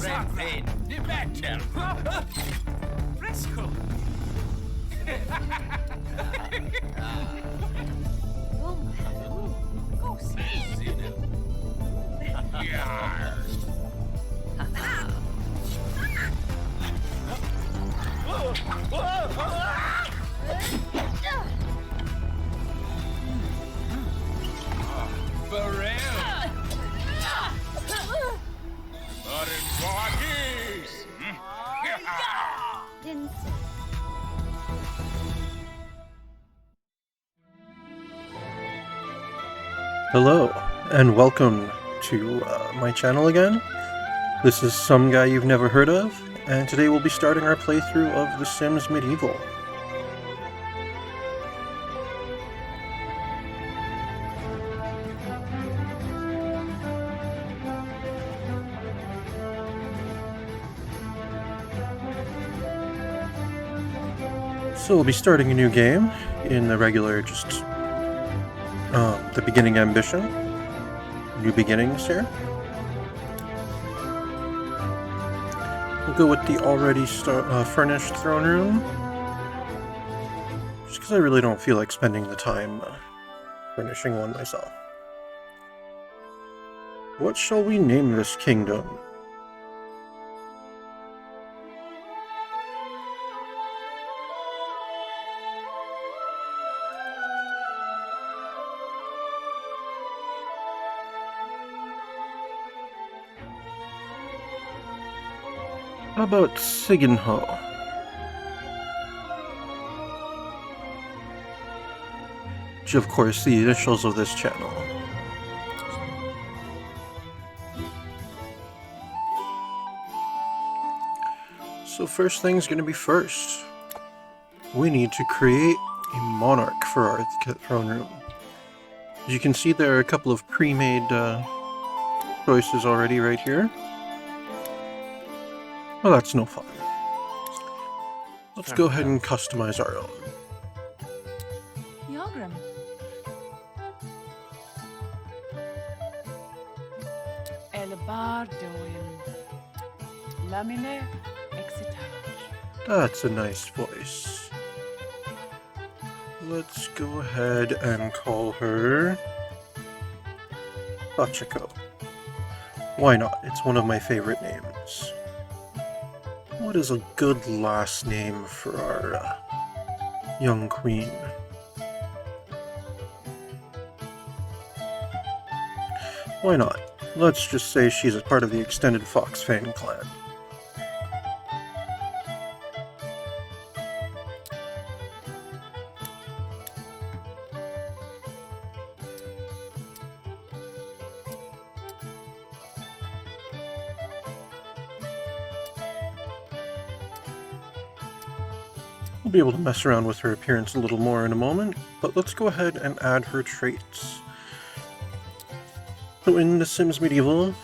Brännvin, det är bättre. Fresco. Hello, and welcome to my channel again. This is some guy you've never heard of, and today we'll be starting our playthrough of The Sims Medieval. So we'll be starting a new game in the regular, just the beginning ambition. New beginnings here. We'll go with the already furnished throne room, just because I really don't feel like spending the time furnishing one myself. What shall we name this kingdom? How about Sigenho? Which, of course, the initials of this channel. So first thing's gonna be first. We need to create a monarch for our throne room. As you can see, there are a couple of pre-made choices already right here. Well, that's no fun. Let's go ahead and customize our own. Jagrim. Elbardoin. Lamine exitage. That's a nice voice. Let's go ahead and call her Bachiko. Why not? It's one of my favorite names. What is a good last name for our young queen? Why not? Let's just say she's a part of the extended Fox fan clan. We'll be able to mess around with her appearance a little more in a moment, but let's go ahead and add her traits. So in The Sims Medieval,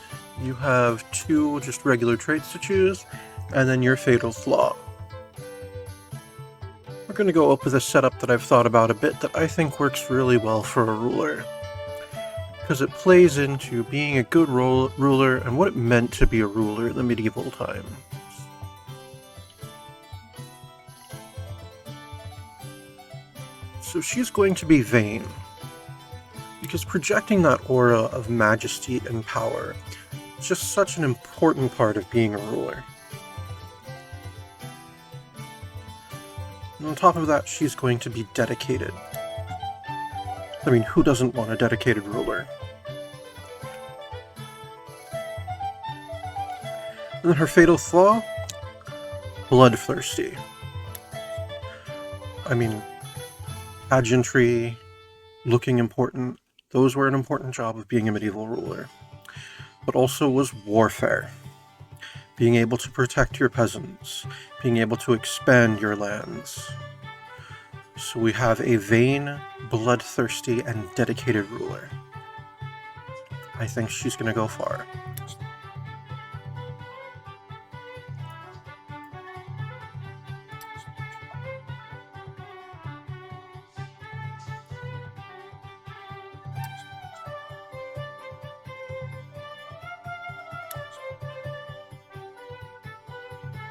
you have two just regular traits to choose, and then your fatal flaw. We're going to go up with a setup that I've thought about a bit that I think works really well for a ruler, because it plays into being a good ruler and what it meant to be a ruler in the medieval time. So she's going to be vain, because projecting that aura of majesty and power is just such an important part of being a ruler. And on top of that, she's going to be dedicated. I mean, who doesn't want a dedicated ruler? And then her fatal flaw? Bloodthirsty. I mean, pageantry, looking important, those were an important job of being a medieval ruler. But also was warfare. Being able to protect your peasants, being able to expand your lands. So we have a vain, bloodthirsty, and dedicated ruler. I think she's gonna go far.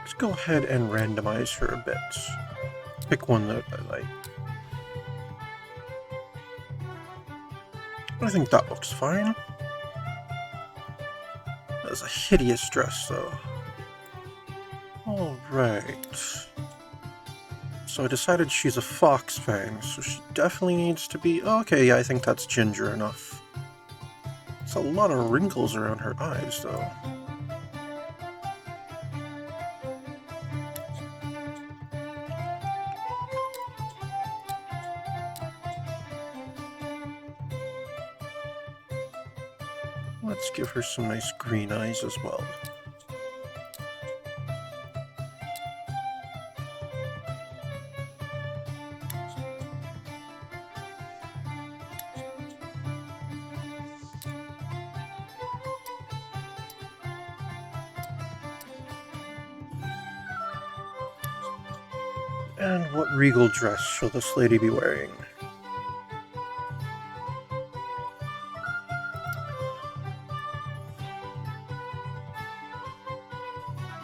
Let's go ahead and randomize her a bit. Pick one that I like. I think that looks fine. That's a hideous dress, though. Alright. So I decided she's a fox fang, so she definitely needs to be... Oh, okay, yeah, I think that's ginger enough. It's a lot of wrinkles around her eyes, though. Let's give her some nice green eyes as well. And what regal dress shall this lady be wearing?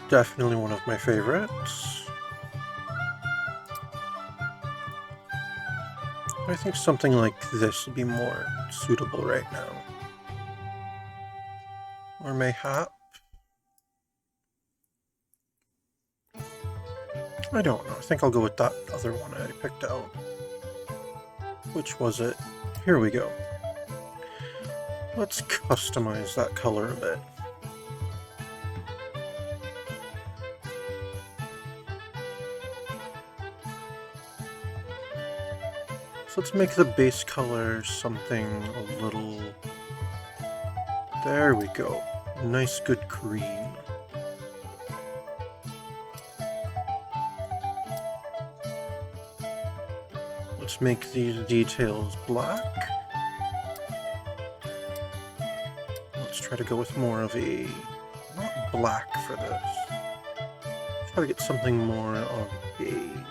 Definitely one of my favorites. I think something like this would be more suitable right now. Or mayhap. I don't know. I think I'll go with that other one I picked out. Which was it? Here we go. Let's customize that color a bit. So let's make the base color something a little... There we go. Nice good green. Let's make these details black. Let's try to go with more of a... not black for this. Try to get something more of a...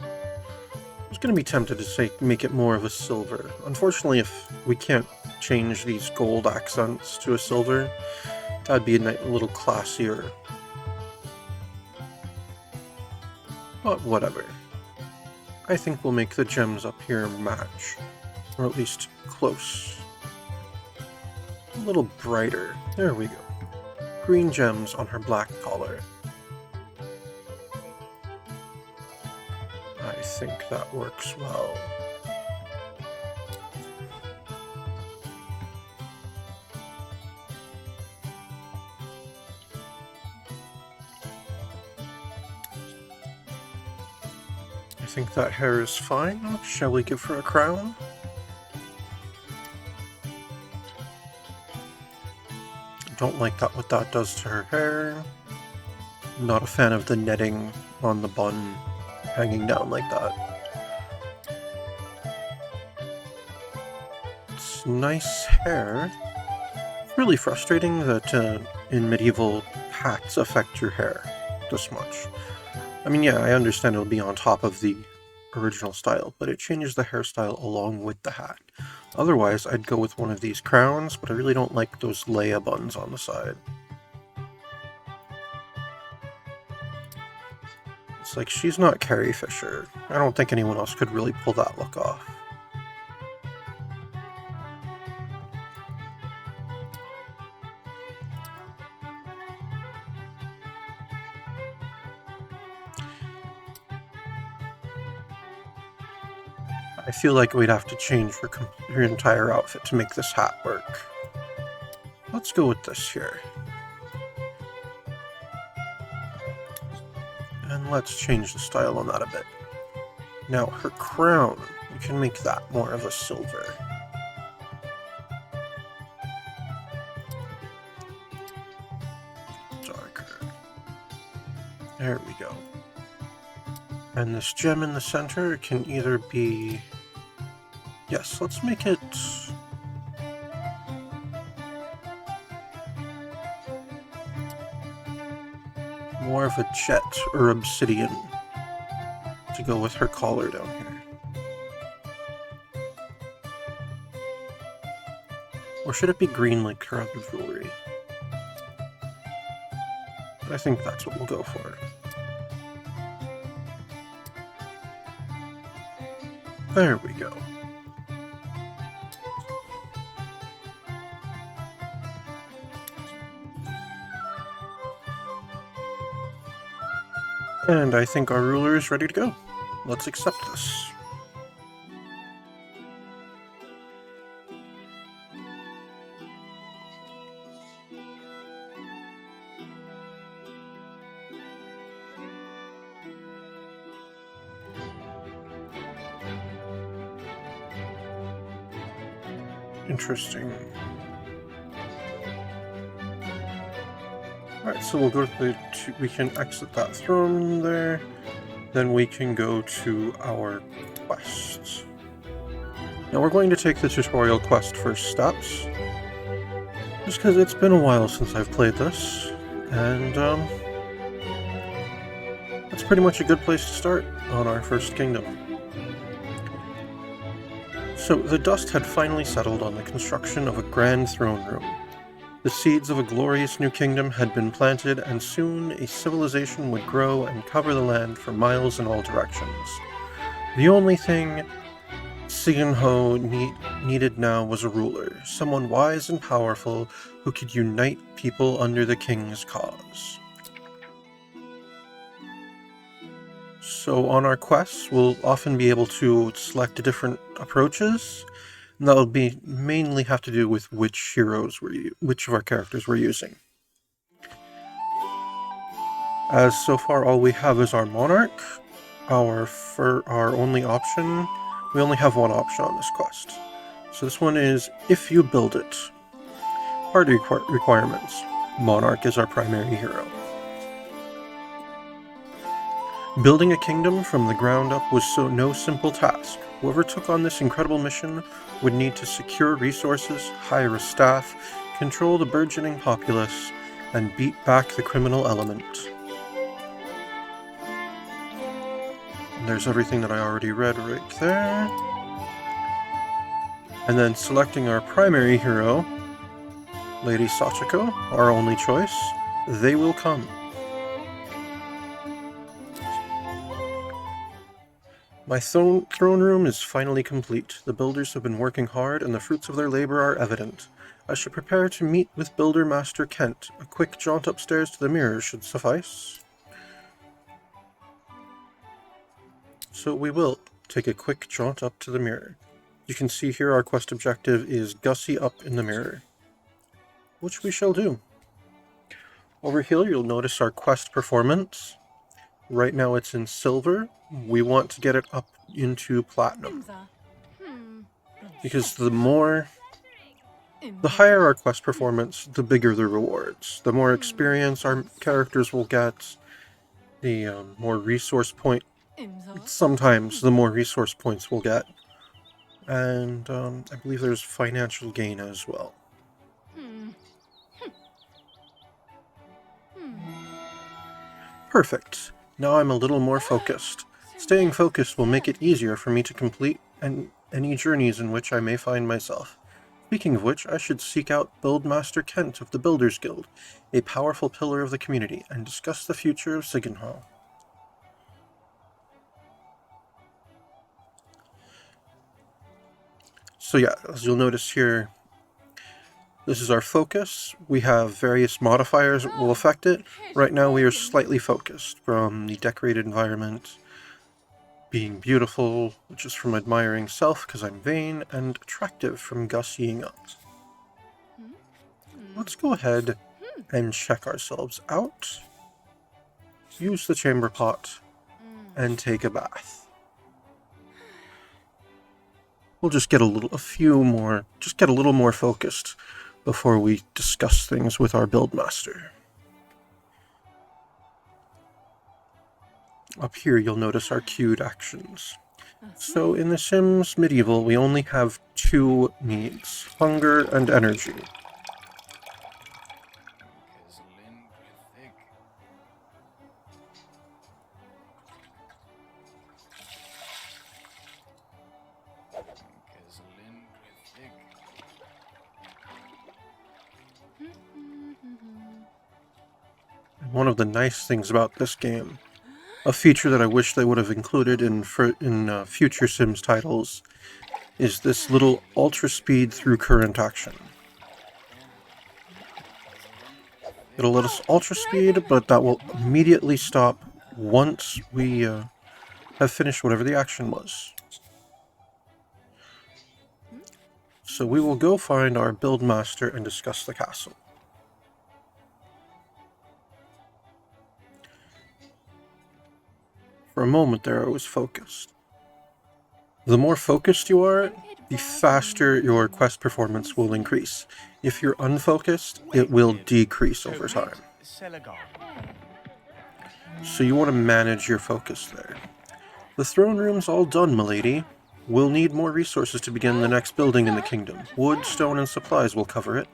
I was going to be tempted to say make it more of a silver. Unfortunately, if we can't change these gold accents to a silver, that'd be a little classier. But whatever. I think we'll make the gems up here match, or at least close. A little brighter. There we go. Green gems on her black collar. I think that works well. I think that hair is fine. Shall we give her a crown? Don't like that what that does to her hair. Not a fan of the netting on the bun hanging down like that. It's nice hair. Really frustrating that in medieval hats affect your hair this much. I mean, yeah, I understand it'll be on top of the original style, but it changes the hairstyle along with the hat. Otherwise, I'd go with one of these crowns, but I really don't like those Leia buns on the side. It's like, she's not Carrie Fisher. I don't think anyone else could really pull that look off. I feel like we'd have to change her entire outfit to make this hat work. Let's go with this here. And let's change the style on that a bit. Now, her crown, we can make that more of a silver. Darker. There we go. And this gem in the center can either be... Yes, let's make it... more of a jet or obsidian to go with her collar down here. Or should it be green like her other jewelry? I think that's what we'll go for. There we go. And I think our ruler is ready to go. Let's accept this. Interesting. Alright, so we'll go to the... we can exit that throne there. Then we can go to our quests. Now we're going to take the tutorial quest first steps. Just because it's been a while since I've played this. And, that's pretty much a good place to start on our first kingdom. So, the dust had finally settled on the construction of a grand throne room. The seeds of a glorious new kingdom had been planted, and soon a civilization would grow and cover the land for miles in all directions. The only thing Sigenho needed now was a ruler, someone wise and powerful who could unite people under the king's cause. So on our quests, we'll often be able to select different approaches, and that'll be mainly have to do with which which of our characters we're using. As so far all we have is our monarch, our only option. We only have one option on this quest. So this one is if you build it. Party requirements. Monarch is our primary hero. Building a kingdom from the ground up was no simple task. Whoever took on this incredible mission would need to secure resources, hire a staff, control the burgeoning populace, and beat back the criminal element. And there's everything that I already read right there. And then selecting our primary hero, Lady Sachiko, our only choice, they will come. My throne room is finally complete. The builders have been working hard, and the fruits of their labor are evident. I should prepare to meet with Builder Master Kent. A quick jaunt upstairs to the mirror should suffice. So we will take a quick jaunt up to the mirror. You can see here our quest objective is Gussie up in the mirror, which we shall do. Over here you'll notice our quest performance. Right now it's in silver. We want to get it up into platinum. Because the higher our quest performance, the bigger the rewards. The more experience our characters will get, the more resource point... Sometimes the more resource points we'll get. And I believe there's financial gain as well. Perfect. Now I'm a little more focused. Staying focused will make it easier for me to complete any journeys in which I may find myself. Speaking of which, I should seek out Buildmaster Kent of the Builders Guild, a powerful pillar of the community, and discuss the future of Sigenho. So yeah, as you'll notice here, this is our focus. We have various modifiers that will affect it. Right now we are slightly focused, from the decorated environment, being beautiful, which is from admiring self because I'm vain, and attractive from gussying up. Let's go ahead and check ourselves out. Use the chamber pot and take a bath. We'll just get a little more focused before we discuss things with our Buildmaster. Up here you'll notice our queued actions. So in The Sims Medieval we only have two needs, hunger and energy. One of the nice things about this game, a feature that I wish they would have included in future Sims titles, is this little ultra speed through current action. It'll let us ultra speed, but that will immediately stop once we have finished whatever the action was. So we will go find our build master and discuss the castle. For a moment there I was focused. The more focused you are, the faster your quest performance will increase. If you're unfocused, it will decrease over time. So you want to manage your focus there. The throne room's all done, milady. We'll need more resources to begin the next building in the kingdom. Wood, stone, and supplies will cover it.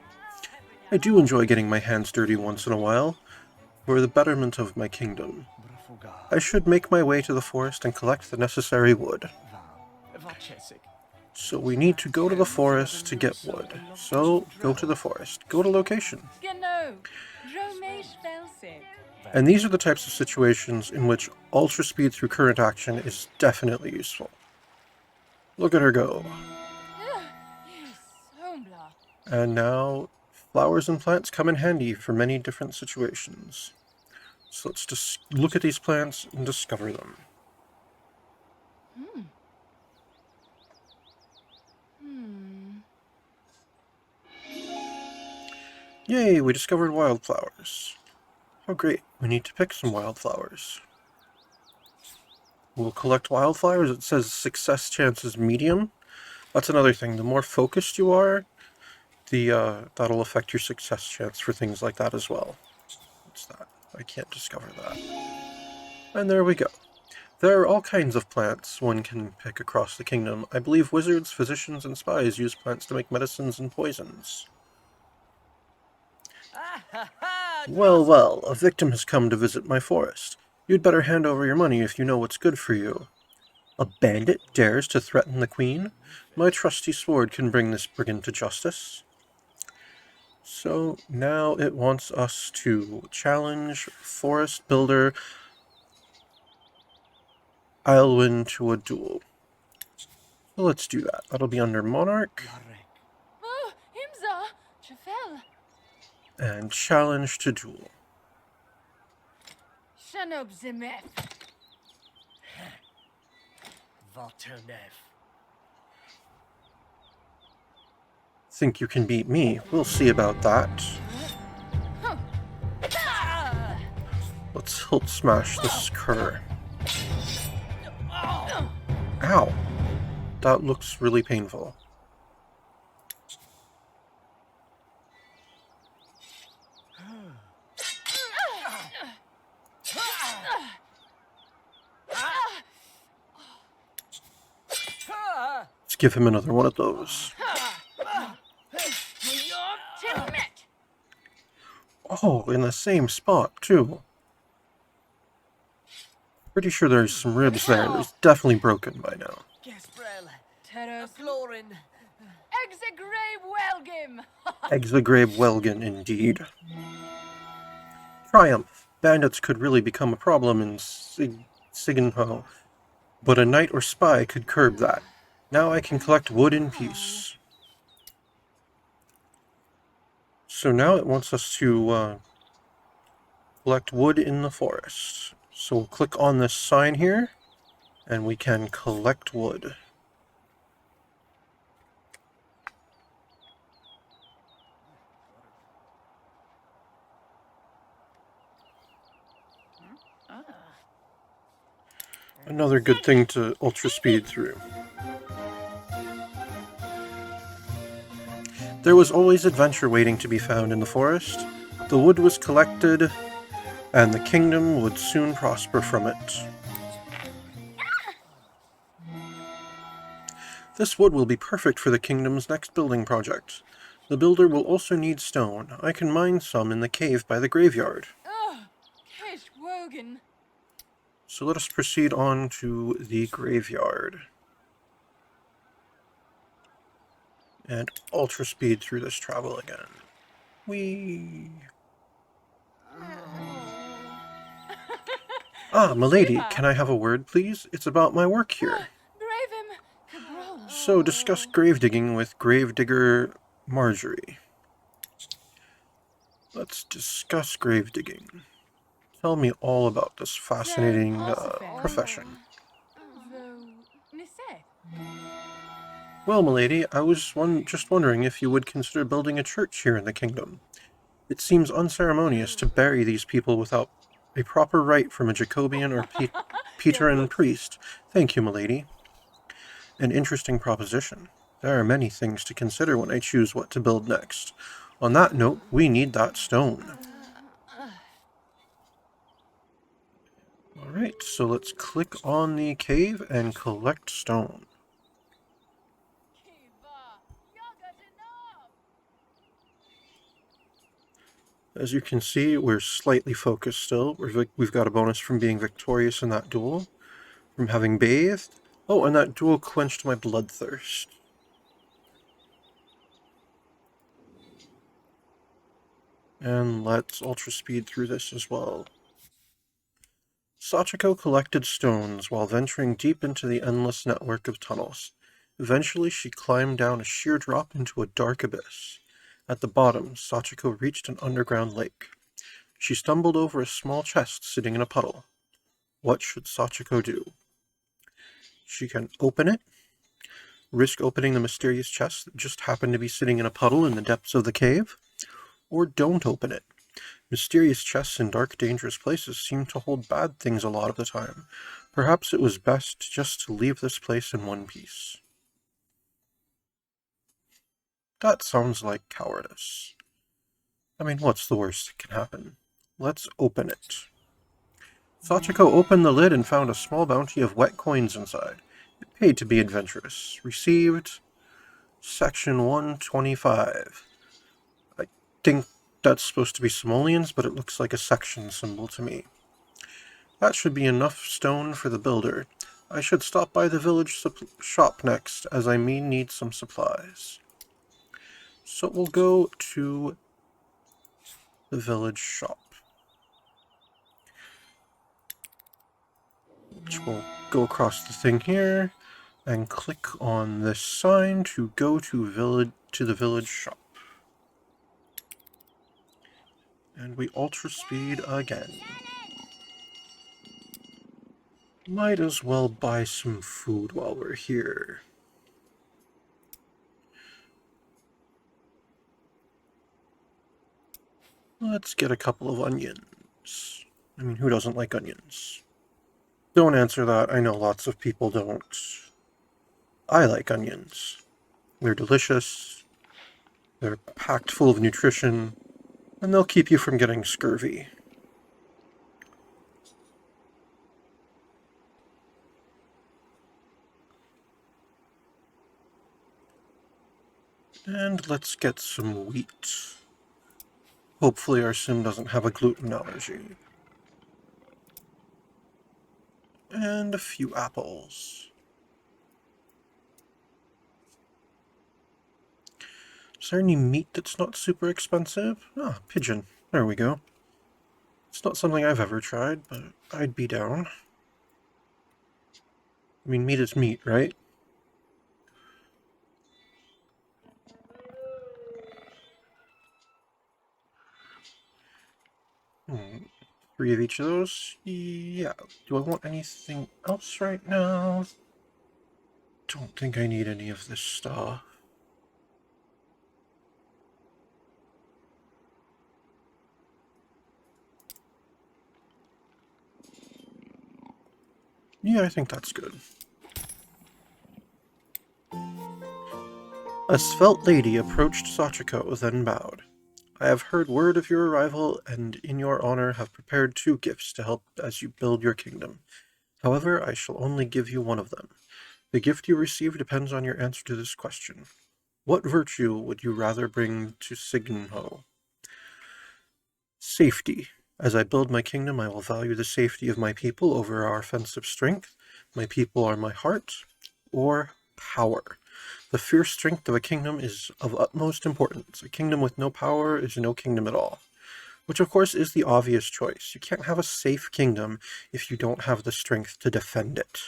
I do enjoy getting my hands dirty once in a while, for the betterment of my kingdom. I should make my way to the forest and collect the necessary wood. So we need to go to the forest to get wood. So, go to the forest. Go to location. And these are the types of situations in which ultra speed through current action is definitely useful. Look at her go. And now, flowers and plants come in handy for many different situations. So let's just look at these plants and discover them. Yay, we discovered wildflowers. Oh great, we need to pick some wildflowers. We'll collect wildflowers. It says success chance is medium. That's another thing. The more focused you are, that'll affect your success chance for things like that as well. What's that? I can't discover that. And there we go. There are all kinds of plants one can pick across the kingdom. I believe wizards, physicians, and spies use plants to make medicines and poisons. Well, well, a victim has come to visit my forest. You'd better hand over your money if you know what's good for you. A bandit dares to threaten the queen? My trusty sword can bring this brigand to justice. So now it wants us to challenge Forest Builder Aylwin to a duel. So let's do that. That'll be under Monarch. And challenge to duel. Think you can beat me? We'll see about that. Let's hilt smash this cur. Ow! That looks really painful. Let's give him another one of those. Oh, in the same spot, too. Pretty sure there's some ribs there. It's definitely broken by now. Exagrave Welgin, indeed. Triumph. Bandits could really become a problem in Sigenho, but a knight or spy could curb that. Now I can collect wood in peace. So now it wants us to collect wood in the forest. So we'll click on this sign here, and we can collect wood. Another good thing to ultra speed through. There was always adventure waiting to be found in the forest. The wood was collected, and the kingdom would soon prosper from it. This wood will be perfect for the kingdom's next building project. The builder will also need stone. I can mine some in the cave by the graveyard. So let us proceed on to the graveyard. And ultra speed through this travel again. Whee! Ah, milady, can I have a word, please? It's about my work here. Bravim Cabral. So, discuss grave digging with gravedigger Marjorie. Let's discuss grave digging. Tell me all about this fascinating profession. Well, milady, I was just wondering if you would consider building a church here in the kingdom. It seems unceremonious to bury these people without a proper rite from a Jacobian or Peteran priest. Thank you, milady. An interesting proposition. There are many things to consider when I choose what to build next. On that note, we need that stone. Alright, so let's click on the cave and collect stone. As you can see, we're slightly focused still. We've got a bonus from being victorious in that duel, from having bathed. Oh, and that duel quenched my bloodthirst. And let's ultra speed through this as well. Sachiko collected stones while venturing deep into the endless network of tunnels. Eventually, she climbed down a sheer drop into a dark abyss. At the bottom, Sachiko reached an underground lake. She stumbled over a small chest sitting in a puddle. What should Sachiko do? She can open it, risk opening the mysterious chest that just happened to be sitting in a puddle in the depths of the cave, or don't open it. Mysterious chests in dark, dangerous places seem to hold bad things a lot of the time. Perhaps it was best just to leave this place in one piece. That sounds like cowardice. I mean, what's the worst that can happen? Let's open it. Sachiko opened the lid and found a small bounty of wet coins inside. It paid to be adventurous. Received Section 125. I think that's supposed to be simoleons, but it looks like a section symbol to me. That should be enough stone for the builder. I should stop by the village shop next, as I may need some supplies. So we'll go to the village shop, which will go across the thing here and click on this sign to go to the village shop. And we ultra speed again. Might as well buy some food while we're here. Let's get a couple of onions. I mean, who doesn't like onions? Don't answer that. I know lots of people don't. I like onions. They're delicious. They're packed full of nutrition. And they'll keep you from getting scurvy. And let's get some wheat. Hopefully our sim doesn't have a gluten allergy. And a few apples. Is there any meat that's not super expensive? Ah, pigeon. There we go. It's not something I've ever tried, but I'd be down. I mean, meat is meat, right? Three of each of those? Yeah. Do I want anything else right now? Don't think I need any of this stuff. Yeah, I think that's good. A svelte lady approached Sachiko, then bowed. I have heard word of your arrival, and in your honor have prepared 2 gifts to help as you build your kingdom. However, I shall only give you one of them. The gift you receive depends on your answer to this question. What virtue would you rather bring to Signho? Safety. As I build my kingdom, I will value the safety of my people over our offensive strength. My people are my heart. Or power. The fierce strength of a kingdom is of utmost importance. A kingdom with no power is no kingdom at all. Which, of course, is the obvious choice. You can't have a safe kingdom if you don't have the strength to defend it.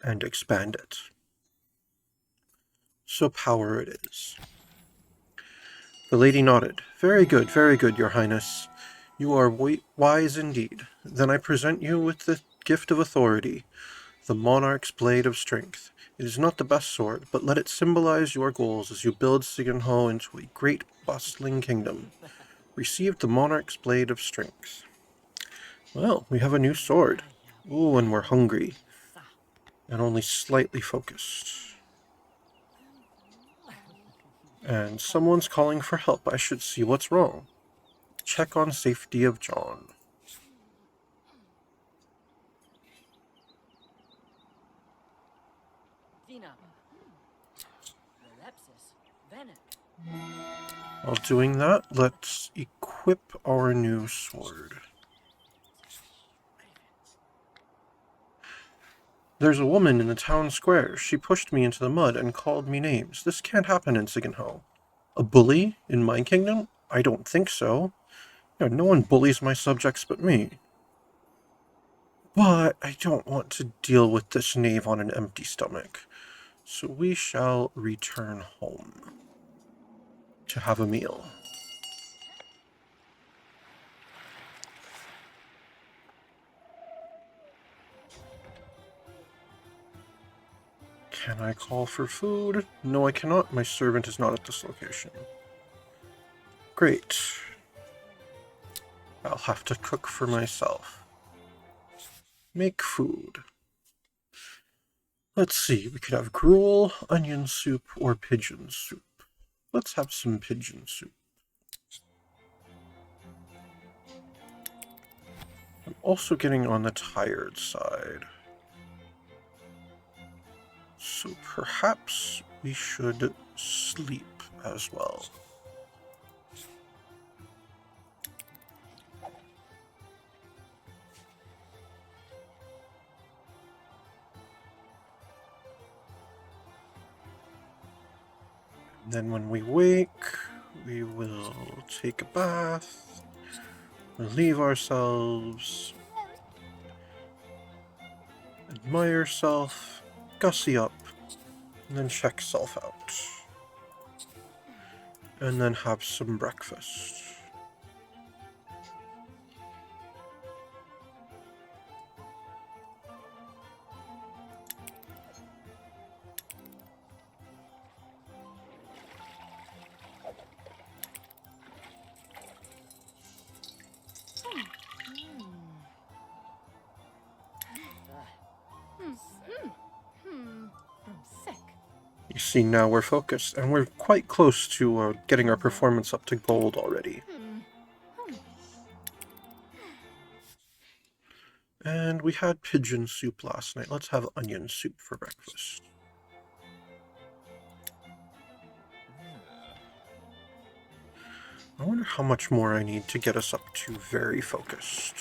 And expand it. So power it is. The lady nodded. Very good, your highness. You are wise indeed. Then I present you with the gift of authority, the monarch's blade of strength. It is not the best sword, but let it symbolize your goals as you build Sigenho into a great, bustling kingdom. Receive the monarch's blade of strength. Well, we have a new sword. Ooh, and we're hungry. And only slightly focused. And someone's calling for help. I should see what's wrong. Check on safety of John. While doing that, let's equip our new sword. There's a woman in the town square. She pushed me into the mud and called me names. This can't happen in Sigenho. A bully in my kingdom? I don't think so. No one bullies my subjects but me. But I don't want to deal with this knave on an empty stomach. So we shall return home to have a meal. Can I call for food? No, I cannot. My servant is not at this location. Great. I'll have to cook for myself. Make food. Let's see, we could have gruel, onion soup, or pigeon soup. Let's have some pigeon soup. I'm also getting on the tired side. So perhaps we should sleep as well. Then when we wake, we will take a bath, relieve ourselves, admire self, gussy up, and then check self out. And then have some breakfast. You see, now we're focused, and we're quite close to getting our performance up to gold already. And we had pigeon soup last night. Let's have onion soup for breakfast. I wonder how much more I need to get us up to very focused.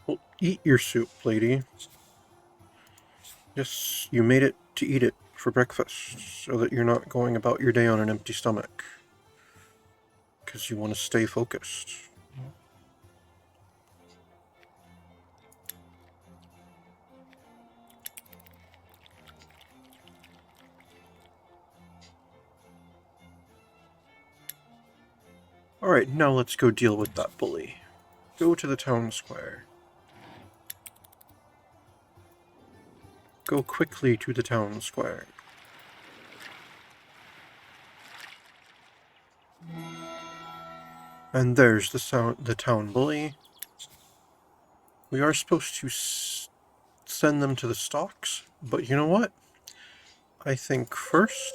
Well, eat your soup, lady. Yes, you made it to eat it for breakfast, so that you're not going about your day on an empty stomach. Because you want to stay focused. Alright, now let's go deal with that bully. Go to the town square. Go quickly to the town square. And there's the town bully. We are supposed to send them to the stocks, but you know what? I think first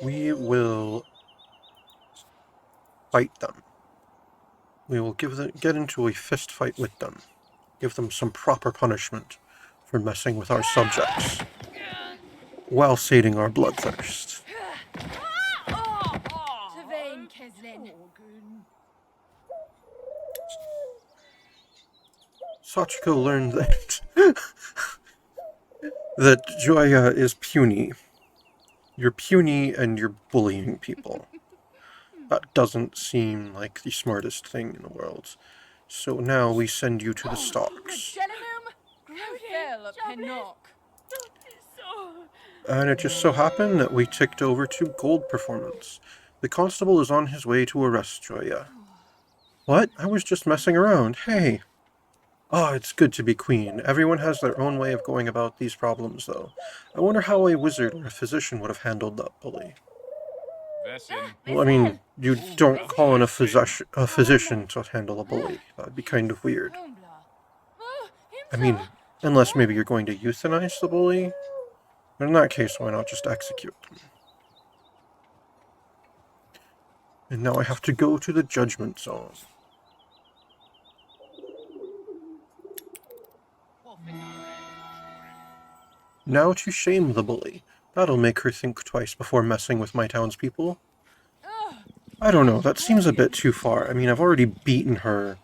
we will fight them. We will get into a fist fight with them. Give them some proper punishment for messing with our subjects while sating our bloodthirst. Rin Keslin. Sachiko learned that that Joya is puny. You're puny and you're bullying people. That doesn't seem like the smartest thing in the world. So now we send you to the stocks. Grofel Pennock. And it just so happened that we ticked over to gold performance. The constable is on his way to arrest Joya. What? I was just messing around. Hey. Oh, it's good to be queen. Everyone has their own way of going about these problems, though. I wonder how a wizard or a physician would have handled that bully. Well, I mean, you don't call in a physician to handle a bully. That'd be kind of weird. I mean, unless maybe you're going to euthanize the bully. But in that case, why not just execute them? And now I have to go to the judgment zone. Now to shame the bully. That'll make her think twice before messing with my townspeople. I don't know, that seems a bit too far. I mean, I've already beaten her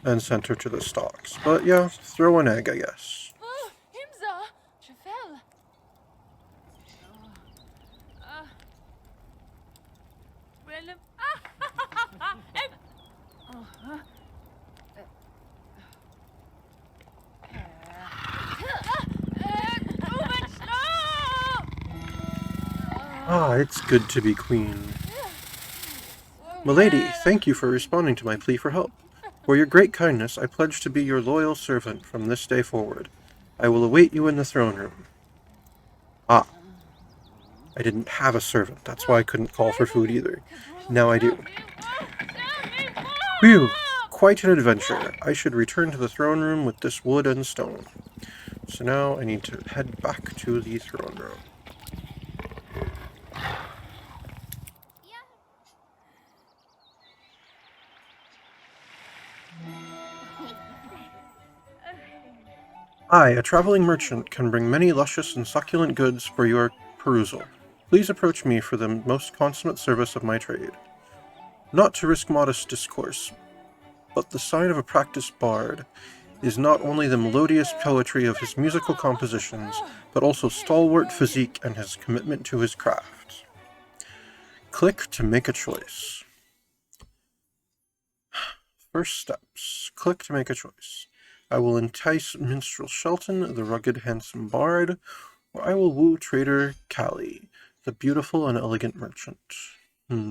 and sent her to the stocks. But yeah, throw an egg, I guess. Himza. Chafel. Ah, it's good to be queen. Milady, thank you for responding to my plea for help. For your great kindness, I pledge to be your loyal servant from this day forward. I will await you in the throne room. Ah. I didn't have a servant, that's why I couldn't call for food either. Now I do. Whew! Quite an adventure. I should return to the throne room with this wood and stone. So now I need to head back to the throne room. I, a traveling merchant, can bring many luscious and succulent goods for your perusal. Please approach me for the most consummate service of my trade. Not to risk modest discourse, but the sign of a practiced bard is not only the melodious poetry of his musical compositions, but also stalwart physique and his commitment to his craft. Click to make a choice. First steps. Click to make a choice. I will entice minstrel Shelton, the rugged, handsome bard, or I will woo trader Callie, the beautiful and elegant merchant. I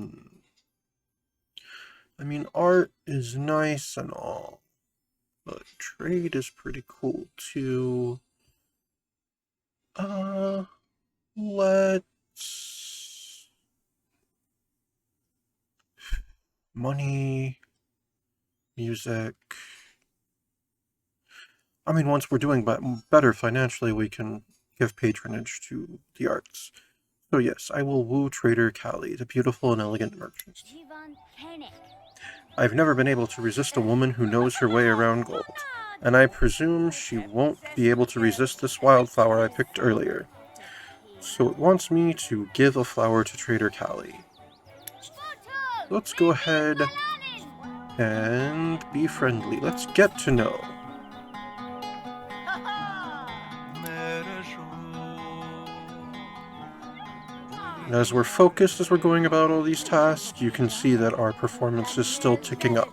mean, art is nice and all, but trade is pretty cool too. Let's... Money, music... I mean, once we're doing better financially, we can give patronage to the arts. So yes, I will woo trader Callie, the beautiful and elegant merchant. I've never been able to resist a woman who knows her way around gold, and I presume she won't be able to resist this wildflower I picked earlier. So it wants me to give a flower to trader Callie. Let's go ahead and be friendly. Let's get to know. As we're focused, as we're going about all these tasks, you can see that our performance is still ticking up.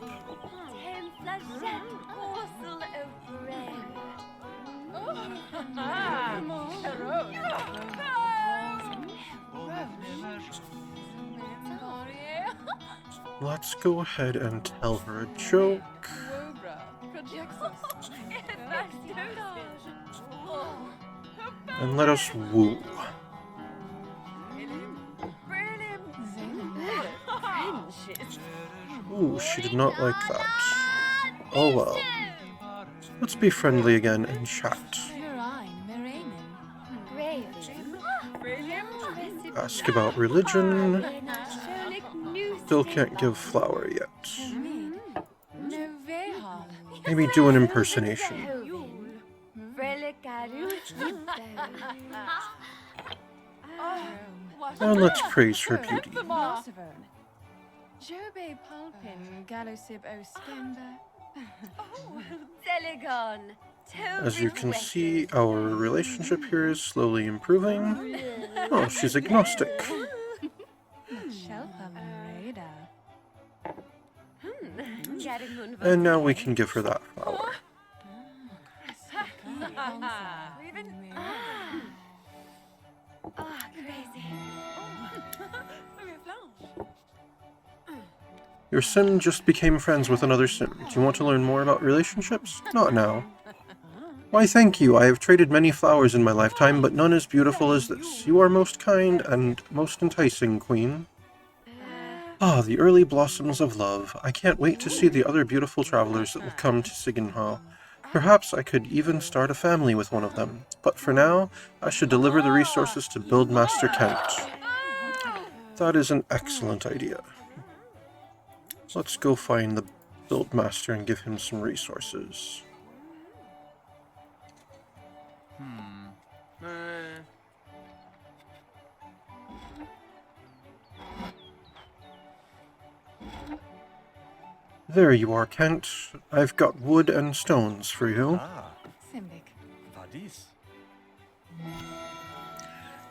Let's go ahead and tell her a joke. And let us woo. Ooh, she did not like that. Oh well. Let's be friendly again and chat. Ask about religion. Still can't give flower yet. Maybe do an impersonation. And let's praise her beauty. Jobe Pulpin, Galosib Oskemba. Delegon. As you can see, our relationship here is slowly improving. Oh, she's agnostic. Shelpa Mareda. And now we can give her that flower. Your sim just became friends with another sim. Do you want to learn more about relationships? Not now. Why, thank you. I have traded many flowers in my lifetime, but none as beautiful as this. You are most kind and most enticing, Queen. Ah, the early blossoms of love. I can't wait to see the other beautiful travelers that will come to Sigenhall. Perhaps I could even start a family with one of them. But for now, I should deliver the resources to Buildmaster Kent. That is an excellent idea. Let's go find the Buildmaster and give him some resources. There you are, Kent. I've got wood and stones for you. Simbic. Vadis.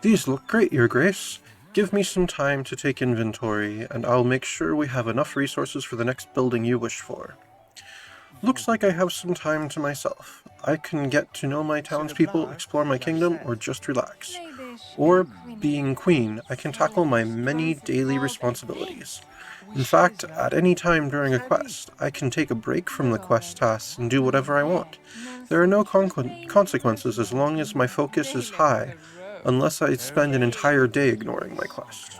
These look great, Your Grace. Give me some time to take inventory, and I'll make sure we have enough resources for the next building you wish for. Looks like I have some time to myself. I can get to know my townspeople, explore my kingdom, or just relax. Or, being queen, I can tackle my many daily responsibilities. In fact, at any time during a quest, I can take a break from the quest tasks and do whatever I want. There are no consequences as long as my focus is high, unless I spend an entire day ignoring my quest.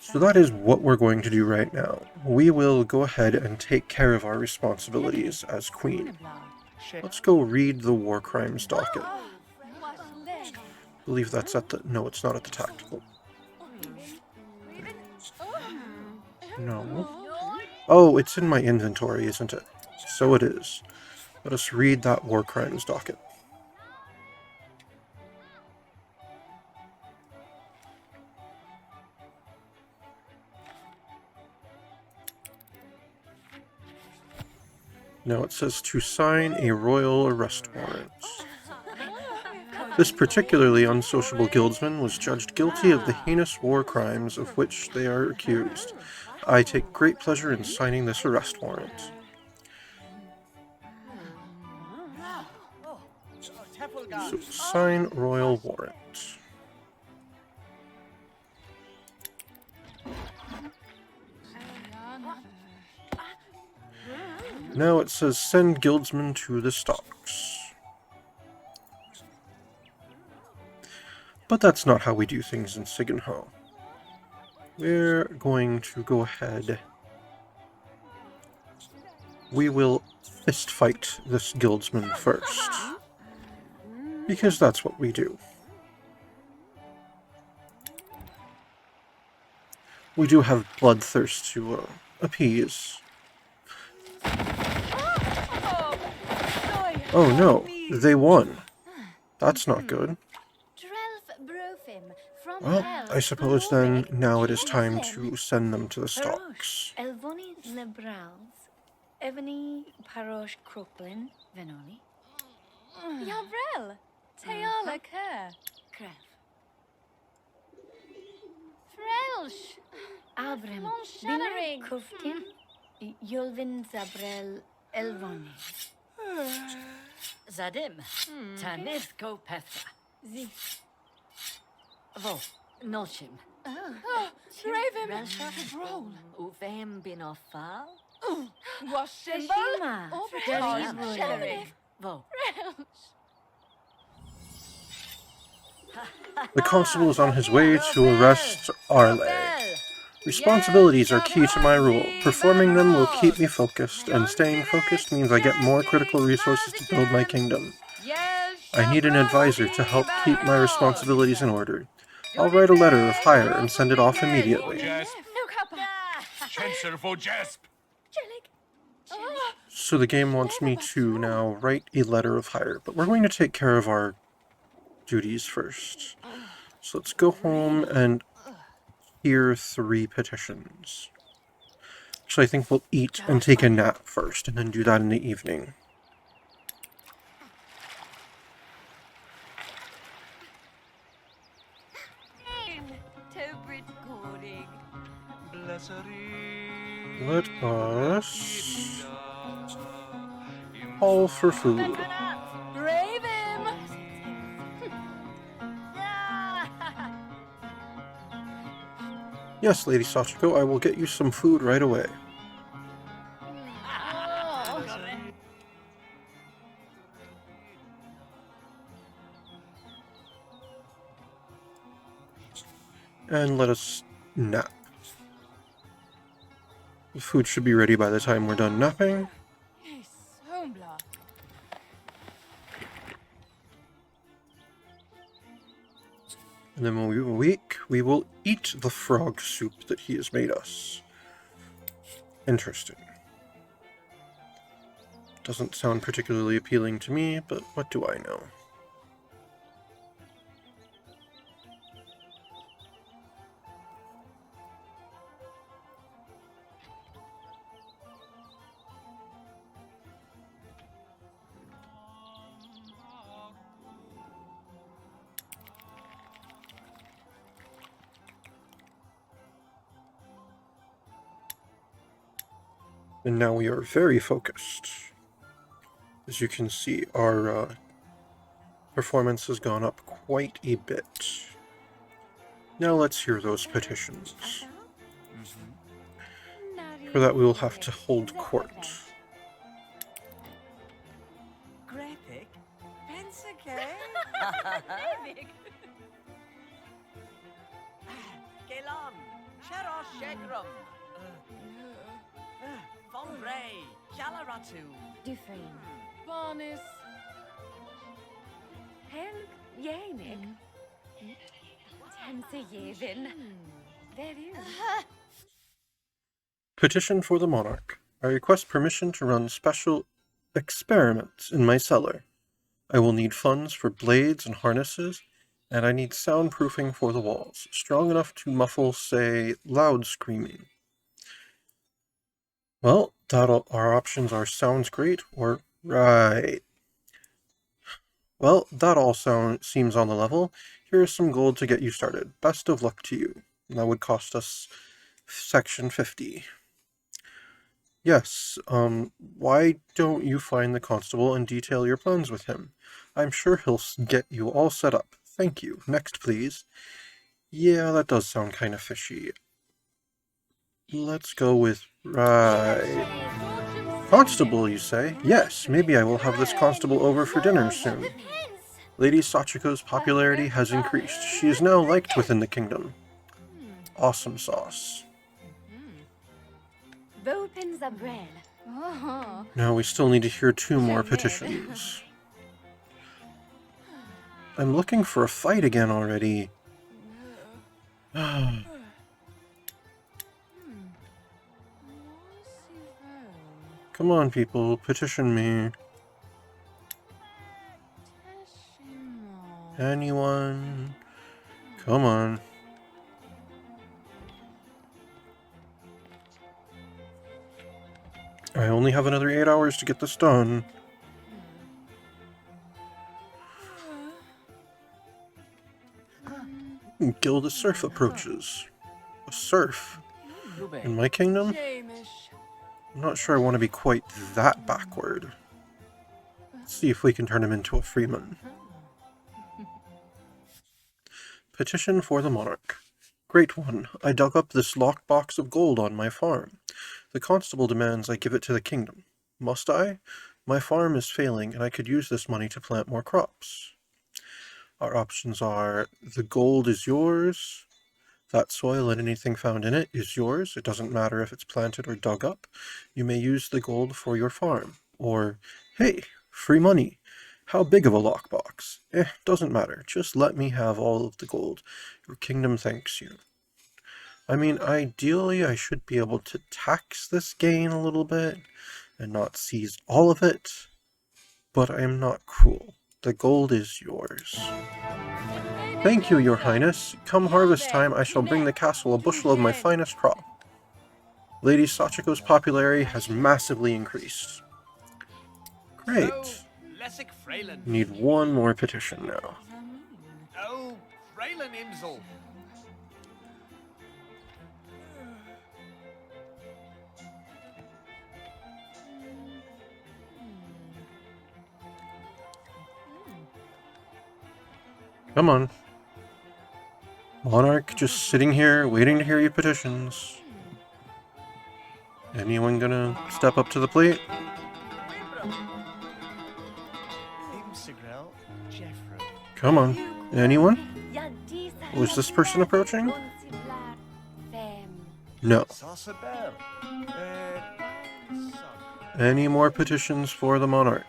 So that is what we're going to do right now. We will go ahead and take care of our responsibilities as queen. Let's go read the war crimes docket. I believe that's at the... No, it's not at the tactical. No. Oh, it's in my inventory, isn't it? So it is. Let us read that war crimes docket. Now it says to sign a royal arrest warrant. This particularly unsociable guildsman was judged guilty of the heinous war crimes of which they are accused. I take great pleasure in signing this arrest warrant. So, sign royal warrant. Now it says send guildsmen to the stocks. But that's not how we do things in Sigenhall. We're going to go ahead. We will fist fight this guildsman first. Because that's what we do. We do have bloodthirst to appease. Oh no, they won. That's not good. Well, I suppose then now it is time to send them to the stocks. Elvoni Lebrals, Evany Parosh Crooklyn, Venoni. Yavrel. Teala Kerr. Krev. Frelsh. Avrim. Lonshannerig. Bina Kuftin. Yulvin Zabrel Elvoni. Zadim. Tanith Ko Petha. Z. Vo. Noshim. Oh, Raven. Roll. Uvem bin Ofal. Washimba. Shima. Overhead. Sheriff. Vo. The constable is on his way to arrest Arle. Responsibilities are key to my rule. Performing them will keep me focused, and staying focused means I get more critical resources to build my kingdom. I need an advisor to help keep my responsibilities in order. I'll write a letter of hire and send it off immediately. Jasp. Chancellor for Jasp. So the game wants me to now write a letter of hire, but we're going to take care of our duties first. So let's go home and hear 3 petitions. So I think we'll eat and take a nap first, and then do that in the evening. Let us call for food. Brave him! Yes, Lady Sachiko, I will get you some food right away. And let us nap. The food should be ready by the time we're done napping. Yes, Hombla. And then when we awake, we will eat the frog soup that he has made us. Interesting. Doesn't sound particularly appealing to me, but what do I know? And now we are very focused. As you can see, our performance has gone up quite a bit. Now let's hear those petitions. For that we will have to hold court. Graphic? Pensake? Gelon, Cherosh Shegrum. Vombre, Jalaratu. Dufresne. Barnes. Helg Yenik. Tense Yevin. There you. Petition for the monarch. I request permission to run special experiments in my cellar. I will need funds for blades and harnesses, and I need soundproofing for the walls, strong enough to muffle, say, loud screaming. Well, our options are sounds great or right. Well, that all seems on the level. Here is some gold to get you started. Best of luck to you. That would cost us section 50. Yes, why don't you find the constable and detail your plans with him? I'm sure he'll get you all set up. Thank you. Next, please. Yeah, that does sound kind of fishy. Let's go with right. Constable, you say? Yes, maybe I will have this constable over for dinner soon. Lady Sachiko's popularity has increased. She is now liked within the kingdom. Awesome sauce. Vopin Zabrel. Uh-huh. Now we still need to hear 2 more petitions. I'm looking for a fight again already. Come on, people, petition me. Anyone? Come on. I only have another 8 hours to get this done. Guild of Serf approaches. A serf? In my kingdom? Shamish. I'm not sure I want to be quite that backward. Let's see if we can turn him into a freeman. Petition for the monarch. Great one. I dug up this lockbox of gold on my farm. The constable demands I give it to the kingdom. Must I? My farm is failing, and I could use this money to plant more crops. Our options are, the gold is yours, that soil and anything found in it is yours. It doesn't matter if it's planted or dug up. You may use the gold for your farm. Or, hey, free money. How big of a lockbox? Doesn't matter. Just let me have all of the gold. Your kingdom thanks you. I mean, ideally, I should be able to tax this gain a little bit and not seize all of it, but I am not cruel. The gold is yours. Hey, Thank you, Your Highness. Come harvest time, I shall bring the castle a bushel of my finest crop. Lady Sachiko's popularity has massively increased. Great. Lessig Freyland. Need one more petition now. Oh, Freyland Imsel. Come on. Monarch just sitting here waiting to hear your petitions. Anyone gonna step up to the plate? Imsegrel Jeffrey. Come on. Anyone? Yadisa Was this person approaching? Monsiblar Fem. No. Sasabel. Any more petitions for the monarch?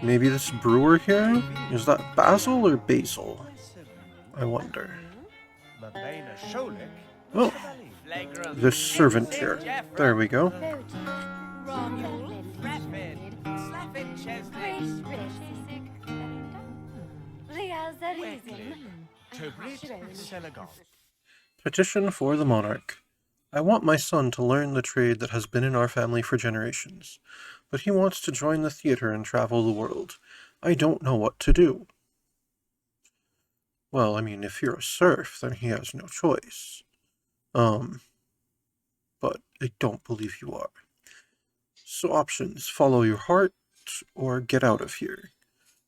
Maybe this brewer here? Is that Basil or Basil? I wonder. Oh, this servant here. There we go. Petition for the monarch. I want my son to learn the trade that has been in our family for generations, but he wants to join the theater and travel the world. I don't know what to do. Well, I mean, if you're a serf, then he has no choice. But I don't believe you are. So options, follow your heart, or get out of here.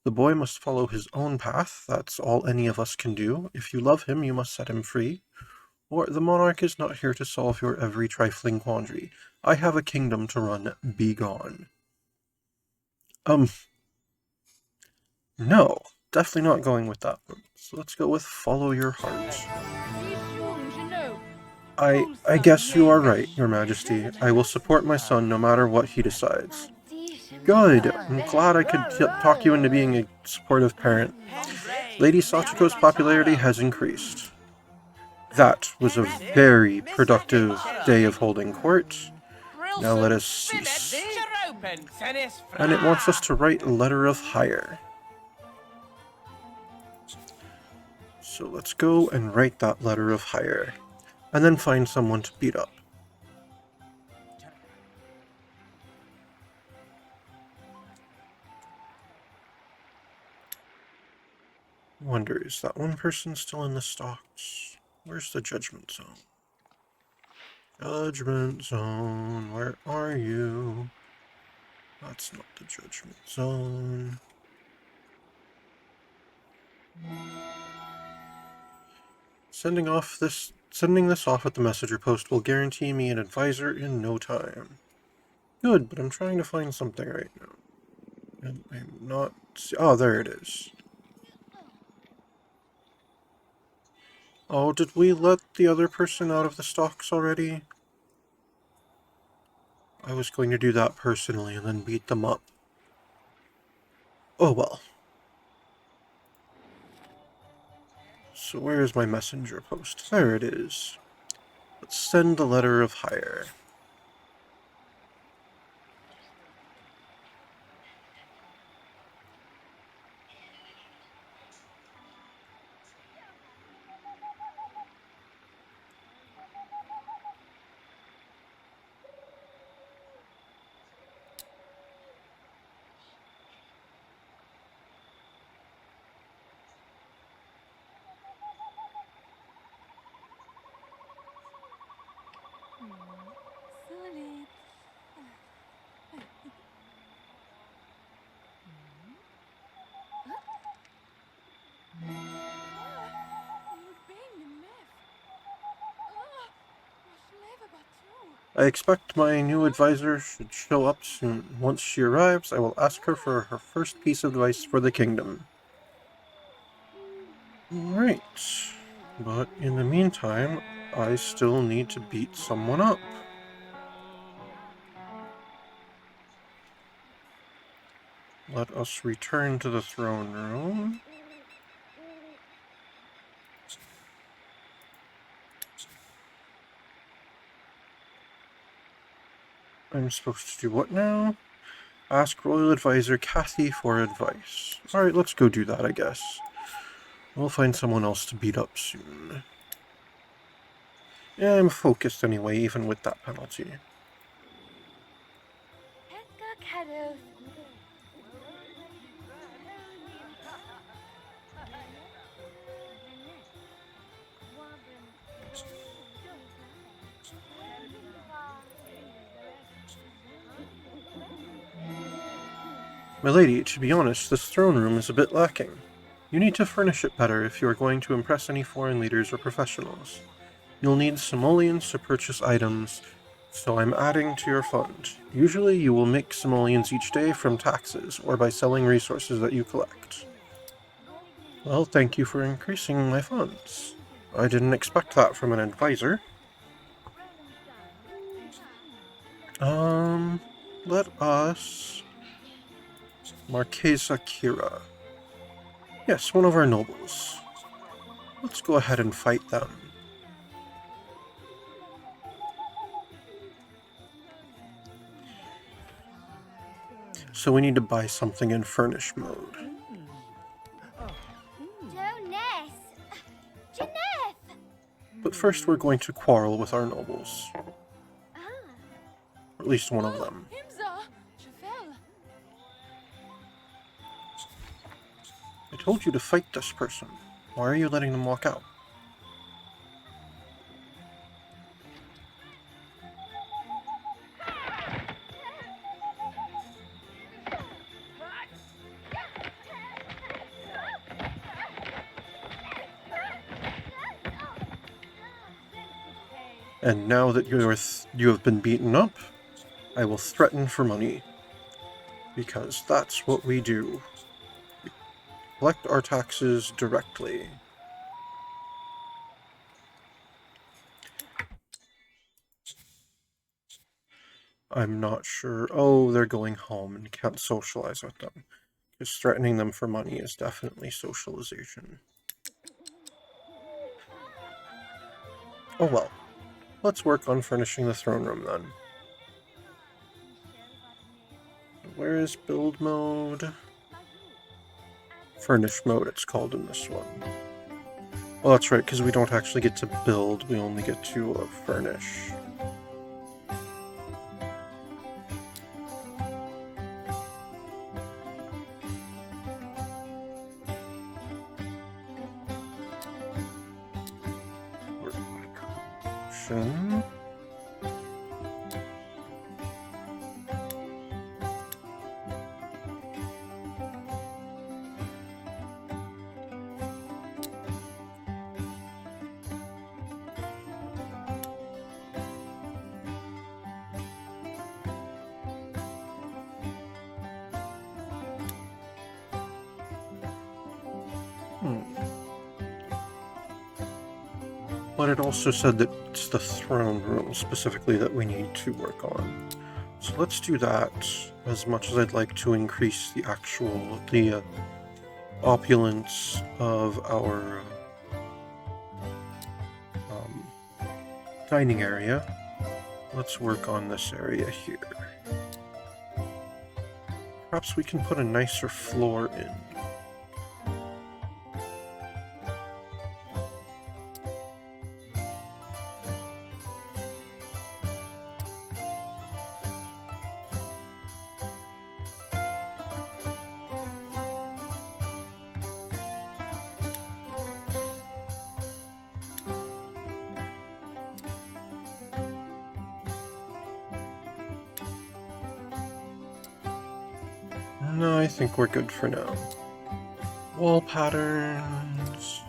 The boy must follow his own path, that's all any of us can do. If you love him, you must set him free. Or the monarch is not here to solve your every trifling quandary. I have a kingdom to run, be gone. No, definitely not going with that one. So let's go with follow your heart. I guess you are right, Your Majesty. I will support my son no matter what he decides. Good. I'm glad I could talk you into being a supportive parent. Lady Sachiko's popularity has increased. That was a very productive day of holding court. Now let us cease. And it wants us to write a letter of hire. So let's go and write that letter of hire. And then find someone to beat up. Wonder, is that one person still in the stocks? Where's the Judgment Zone? Judgment Zone, where are you? That's not the Judgment Zone. Sending this off at the messenger post will guarantee me an advisor in no time. Good, but I'm trying to find something right now. And I'm not... Oh, there it is. Oh, did we let the other person out of the stocks already? I was going to do that personally and then beat them up. Oh well. So where is my messenger post? There it is. Let's send the letter of hire. I expect my new advisor should show up soon. Once she arrives, I will ask her for her first piece of advice for the kingdom. Alright. But in the meantime, I still need to beat someone up. Let us return to the throne room. I'm supposed to do what now? Ask Royal Advisor Kathy for advice. Alright, let's go do that, I guess. We'll find someone else to beat up soon. Yeah, I'm focused anyway, even with that penalty. My lady, to be honest, this throne room is a bit lacking. You need to furnish it better if you are going to impress any foreign leaders or professionals. You'll need simoleons to purchase items, so I'm adding to your fund. Usually you will make simoleons each day from taxes, or by selling resources that you collect. Well, thank you for increasing my funds. I didn't expect that from an advisor. Let us... Marquesa Kira. Yes, one of our nobles. Let's go ahead and fight them. So we need to buy something in furnish mode. But first we're going to quarrel with our nobles. Or at least one of them. Himza! Jafel! I told you to fight this person. Why are you letting them walk out? And now that you have been beaten up, I will threaten for money. Because that's what we do. We collect our taxes directly. I'm not sure. Oh, they're going home and can't socialize with them. Because threatening them for money is definitely socialization. Oh well. Let's work on furnishing the throne room then. Where is build mode? Furnish mode it's called in this one. Well, that's right, because we don't actually get to build, we only get to furnish. But it also said that it's the throne room specifically that we need to work on. So let's do that, as much as I'd like to increase the opulence of our dining area. Let's work on this area here. Perhaps we can put a nicer floor in. No, I think we're good for now. Wall patterns.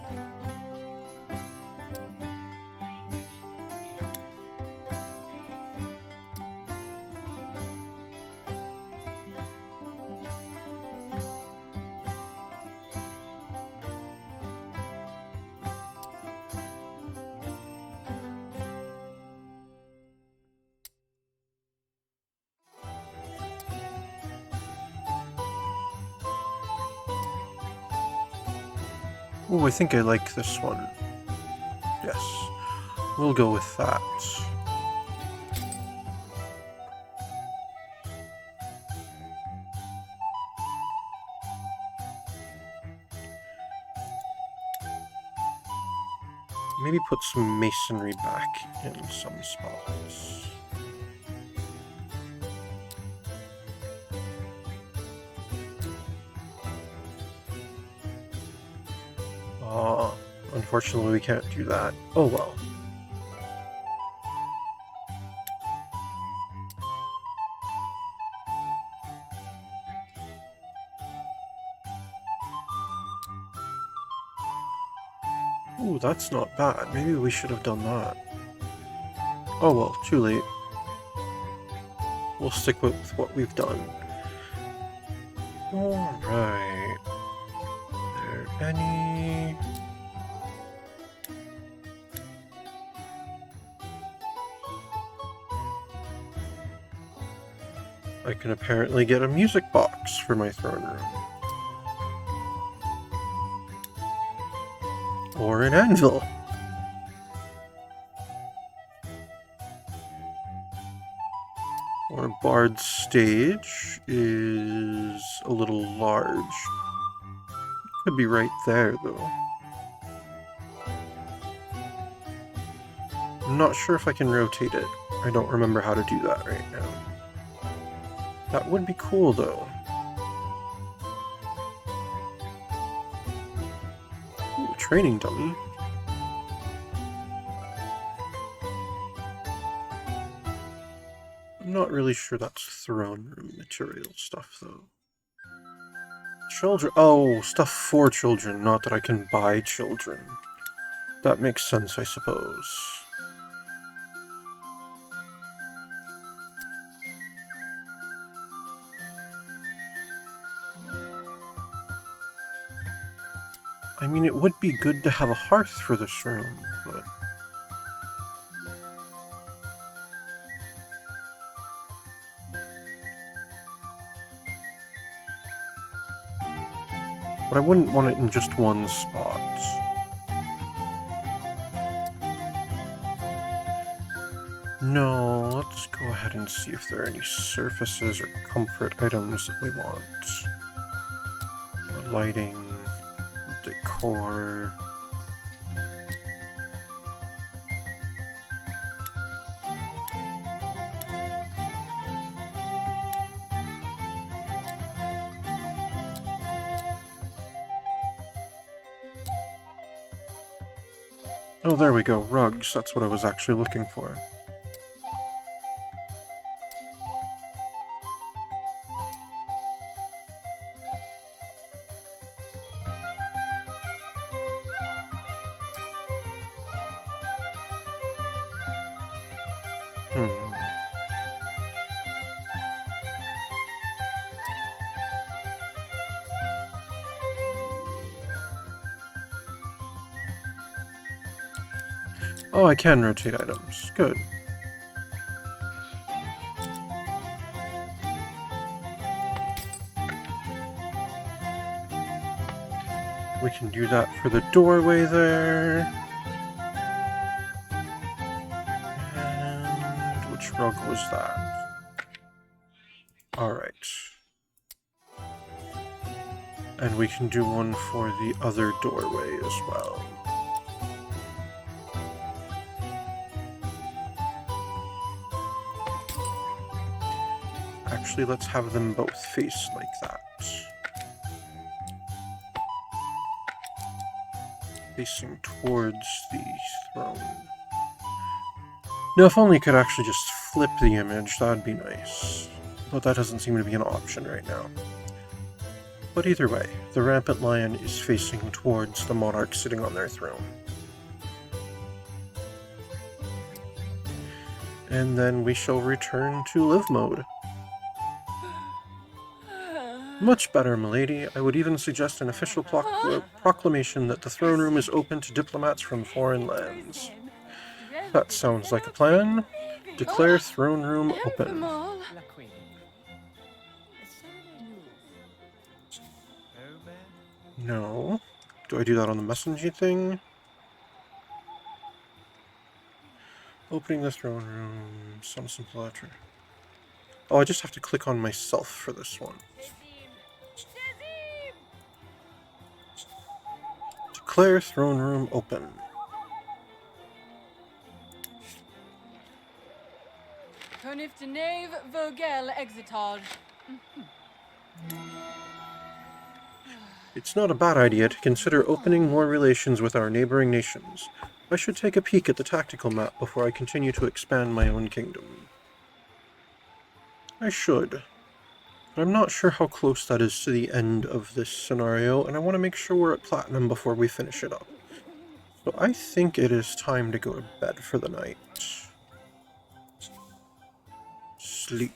Oh, I think I like this one. Yes, we'll go with that. Maybe put some masonry back in some spots. Unfortunately we can't do that. Oh well. Ooh, that's not bad. Maybe we should have done that. Oh well, too late. We'll stick with what we've done. Alright. Are there any... I can apparently get a music box for my throne room. Or an anvil. Our bard's stage is a little large. Could be right there, though. I'm not sure if I can rotate it. I don't remember how to do that right now. That would be cool, though. Ooh, training dummy. I'm not really sure that's throne room material stuff, though. Children. Oh, stuff for children, not that I can buy children. That makes sense, I suppose. I mean, it would be good to have a hearth for this room, but... But I wouldn't want it in just one spot. No, let's go ahead and see if there are any surfaces or comfort items that we want. Lighting, decor... Oh, there we go. Rugs. That's what I was actually looking for. Oh, I can rotate items. Good. We can do that for the doorway there. And which rug was that? Alright. And we can do one for the other doorway as well. Actually, let's have them both face like that. Facing towards the throne. Now, if only I could actually just flip the image, that'd be nice. But that doesn't seem to be an option right now. But either way, the rampant lion is facing towards the monarch sitting on their throne. And then we shall return to live mode. Much better, milady. I would even suggest an official proclamation that the throne room is open to diplomats from foreign lands. That sounds like a plan. Declare throne room open. No. Do I do that on the messenger thing? Opening the throne room. Some simple letter. Oh, I just have to click on myself for this one. Declare throne room open. if the knave vogel exitage. It's not a bad idea to consider opening more relations with our neighboring nations. I should take a peek at the tactical map before I continue to expand my own kingdom. I should. But I'm not sure how close that is to the end of this scenario, and I want to make sure we're at Platinum before we finish it up. So I think it is time to go to bed for the night. Sleep.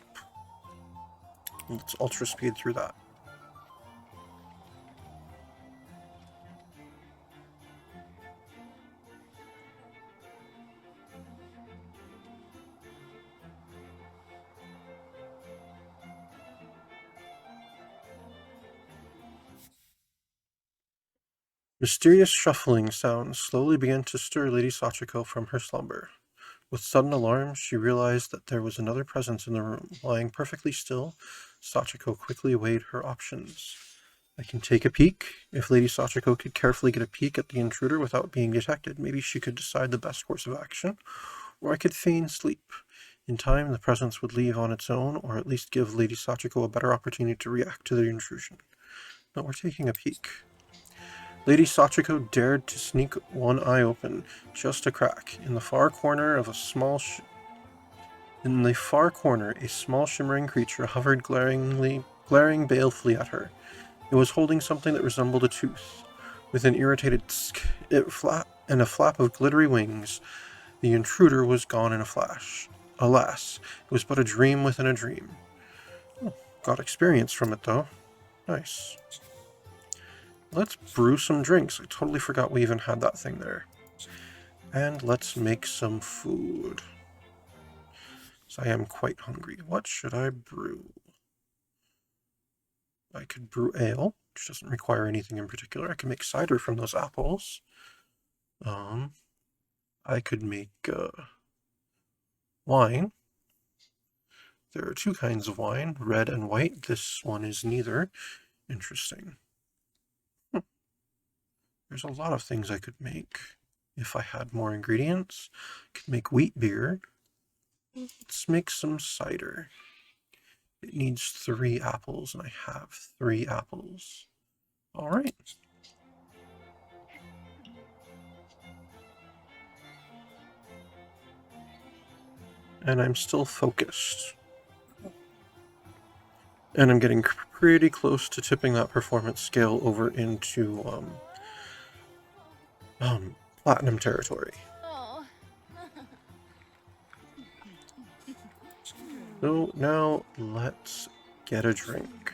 Let's ultra speed through that. Mysterious shuffling sounds slowly began to stir Lady Sachiko from her slumber. With sudden alarm, she realized that there was another presence in the room. Lying perfectly still, Sachiko quickly weighed her options. I can take a peek. If Lady Sachiko could carefully get a peek at the intruder without being detected, maybe she could decide the best course of action. Or I could feign sleep. In time, the presence would leave on its own, or at least give Lady Sachiko a better opportunity to react to the intrusion. But we're taking a peek. Lady Sachiko dared to sneak one eye open, just a crack. In the far corner, a small shimmering creature hovered glaring balefully at her. It was holding something that resembled a tooth. With an irritated tsk and a flap of glittery wings, the intruder was gone in a flash. Alas, it was but a dream within a dream. Oh, got experience from it, though. Nice. Let's brew some drinks. I totally forgot we even had that thing there. And let's make some food. So I am quite hungry. What should I brew? I could brew ale, which doesn't require anything in particular. I can make cider from those apples. I could make wine. There are two kinds of wine, red and white. This one is neither. Interesting. There's a lot of things I could make if I had more ingredients. I could make wheat beer. Let's make some cider. It needs 3 apples, and I have 3 apples. All right. And I'm still focused. And I'm getting pretty close to tipping that performance scale over into platinum territory. Oh. So now let's get a drink.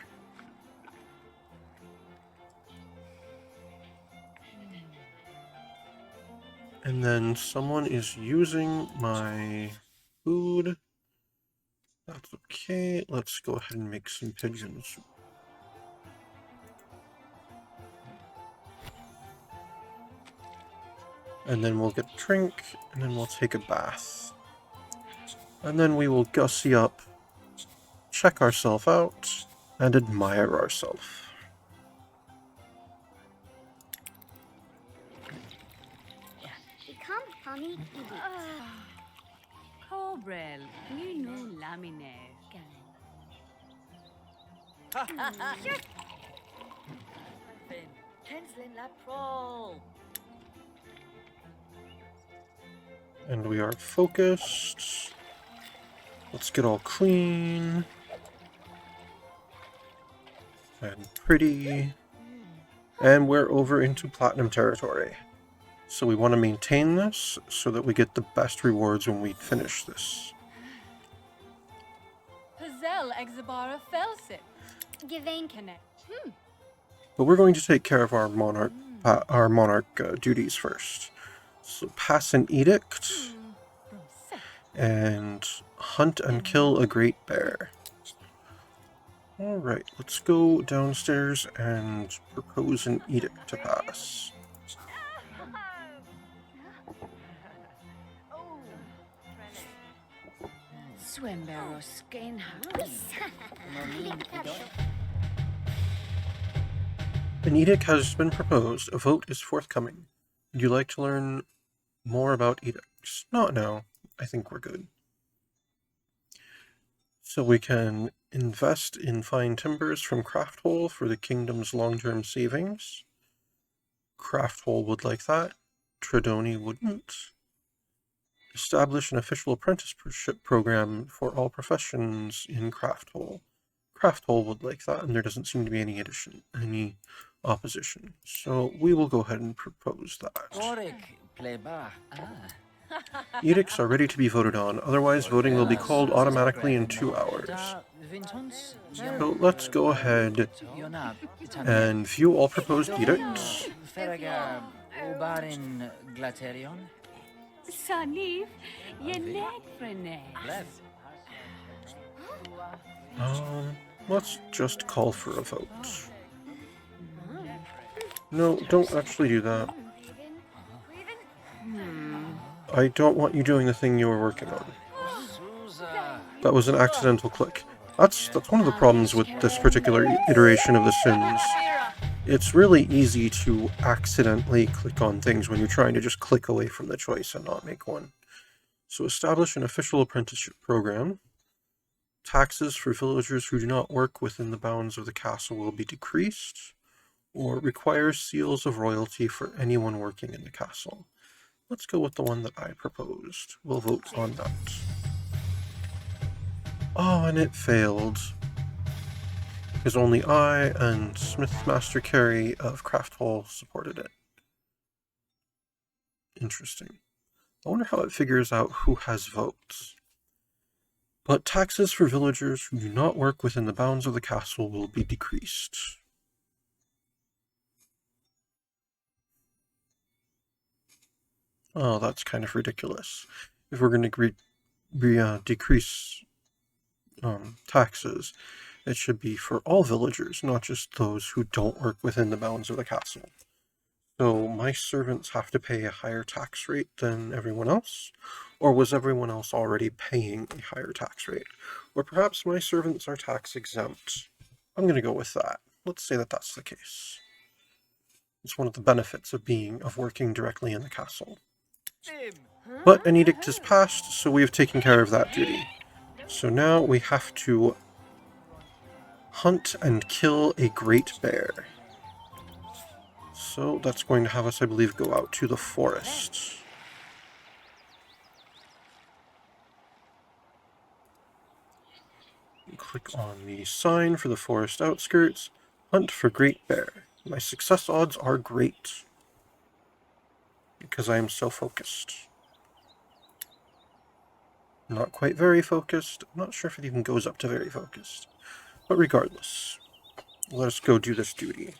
And then someone is using my food. That's okay. Let's go ahead and make some pigeon soup. And then we'll get a drink, and then we'll take a bath. And then we will gussy up, check ourselves out, and admire ourselves. Become honey Cobrel, you know lamine. Kenslin la prole. And we are focused. Let's get all clean. And pretty. And we're over into platinum territory. So we want to maintain this so that we get the best rewards when we finish this. Hazel exibara felsit. Givane Connect. But we're going to take care of our monarch duties first. So pass an edict and hunt and kill a great bear. Alright, let's go downstairs and propose an edict to pass. Swembero skin. An edict has been proposed. A vote is forthcoming. Would you like to learn more about edicts? Not now. I think we're good. So we can invest in fine timbers from Crafthole for the kingdom's long-term savings. Crafthole would like that. Tredoni wouldn't. Establish an official apprenticeship program for all professions in Crafthole. Crafthole would like that, and there doesn't seem to be any opposition. So we will go ahead and propose that. Edicts are ready to be voted on, otherwise voting will be called automatically in 2 hours. So let's go ahead and view all proposed edicts. Sanif, Yenek Frene. Let's just call for a vote. No, don't actually do that. I don't want you doing the thing you were working on. That was an accidental click. That's one of the problems with this particular iteration of The Sims. It's really easy to accidentally click on things when you're trying to just click away from the choice and not make one. So establish an official apprenticeship program. Taxes for villagers who do not work within the bounds of the castle will be decreased, or require seals of royalty for anyone working in the castle. Let's go with the one that I proposed. We'll vote on that. Oh, and it failed. Because only I and Smithmaster Carey of Crafthole supported it. Interesting. I wonder how it figures out who has votes. But taxes for villagers who do not work within the bounds of the castle will be decreased. Oh, that's kind of ridiculous. If we're going to decrease taxes, it should be for all villagers, not just those who don't work within the bounds of the castle. So my servants have to pay a higher tax rate than everyone else? Or was everyone else already paying a higher tax rate? Or perhaps my servants are tax exempt. I'm going to go with that. Let's say that that's the case. It's one of the benefits of working directly in the castle. But an edict is passed, so we have taken care of that duty. So now we have to hunt and kill a great bear. So that's going to have us, I believe, go out to the forest. Click on the sign for the forest outskirts. Hunt for great bear. My success odds are great, because I am so focused. Not quite very focused. I'm not sure if it even goes up to very focused. But regardless, let us go do this duty.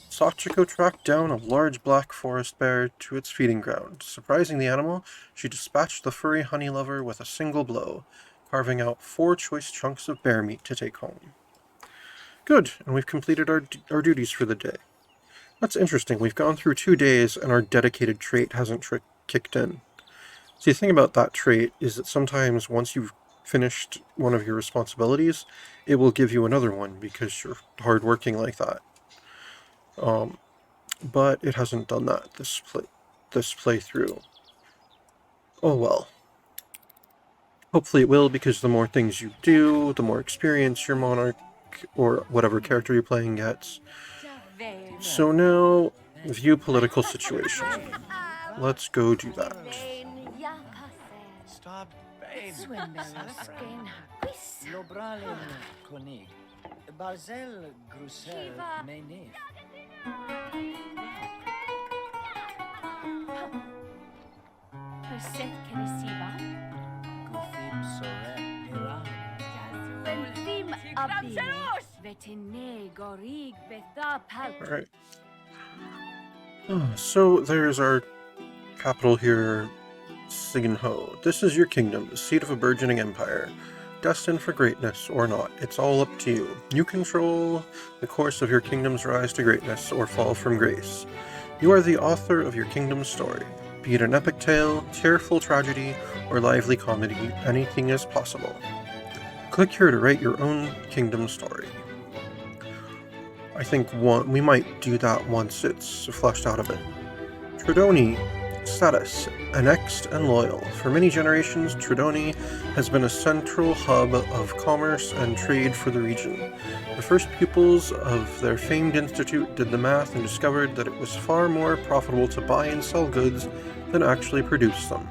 Sachiko tracked down a large black forest bear to its feeding ground. Surprising the animal, she dispatched the furry honey lover with a single blow, carving out 4 choice chunks of bear meat to take home. Good, and we've completed our duties for the day. That's interesting. We've gone through 2 days and our dedicated trait hasn't kicked in. See, the thing about that trait is that sometimes once you've finished one of your responsibilities, it will give you another one because you're hardworking like that. But it hasn't done that this playthrough. Oh well. Hopefully it will, because the more things you do, the more experience your monarch or whatever character you're playing gets. So now, view political situation. Let's go do that. Stop, babe. Swimberrow Skinner. Lobralin Konig. Barzel Grusel Meinif. Perset Kenesiva. Guthim Soret Miran. Wenthim Abine. Vetine Gorig Betha Palp. Alright. So there's our capital here, Sigenho. This is your kingdom, the seat of a burgeoning empire. Destined for greatness or not, it's all up to you. You control the course of your kingdom's rise to greatness or fall from grace. You are the author of your kingdom's story. Be it an epic tale, tearful tragedy, or lively comedy, anything is possible. Click here to write your own kingdom story. I think we might do that once it's fleshed out a bit. Tridoni. Status: annexed and loyal. For many generations, Tridoni has been a central hub of commerce and trade for the region. The first pupils of their famed institute did the math and discovered that it was far more profitable to buy and sell goods than actually produce them.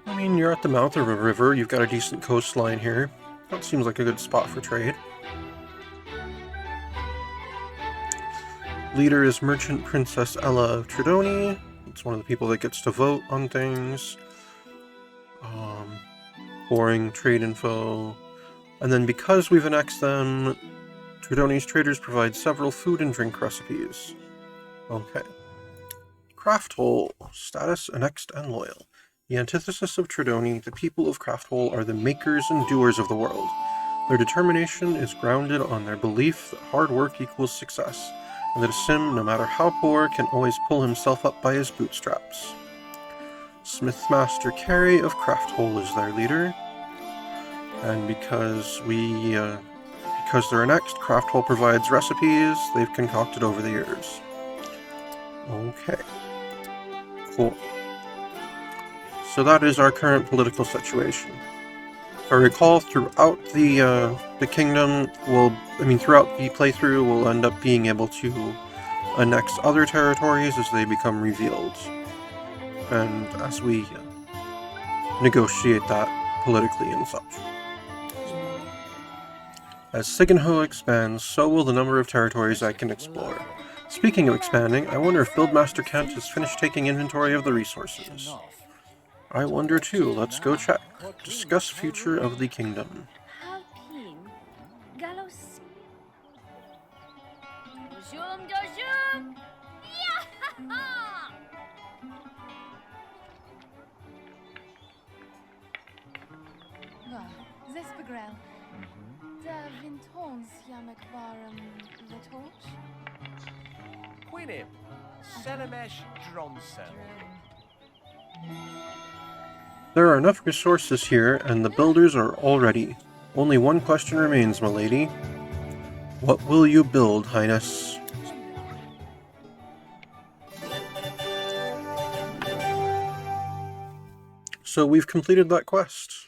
I mean, you're at the mouth of a river, you've got a decent coastline here. That seems like a good spot for trade. Leader is Merchant Princess Ella of Tridoni. It's one of the people that gets to vote on things. Boring trade info. And then because we've annexed them, Tridoni's traders provide several food and drink recipes. Okay. Craft Hole. Status: annexed and loyal. The antithesis of Tridoni, the people of Craft Hole are the makers and doers of the world. Their determination is grounded on their belief that hard work equals success, and that a sim, no matter how poor, can always pull himself up by his bootstraps. Smithmaster Carey of Craft Hole is their leader, and because they're annexed, Craft Hole provides recipes they've concocted over the years. Okay. Cool. So that is our current political situation. If I recall, throughout the kingdom, throughout the playthrough, we'll end up being able to annex other territories as they become revealed, and as we negotiate that politically and such. As Sigenho expands, so will the number of territories I can explore. Speaking of expanding, I wonder if Buildmaster Kent has finished taking inventory of the resources. I wonder too. Let's go check. Discuss future of the kingdom. Halpin. Galos. Dojum, dojum! Yahaha! Va, Zespegrel. Da Vintons Yamek Varum Vitoch. Quinib. Selemesh Dronsel. There are enough resources here, and the builders are all ready. Only one question remains, my lady. What will you build, Highness? So we've completed that quest.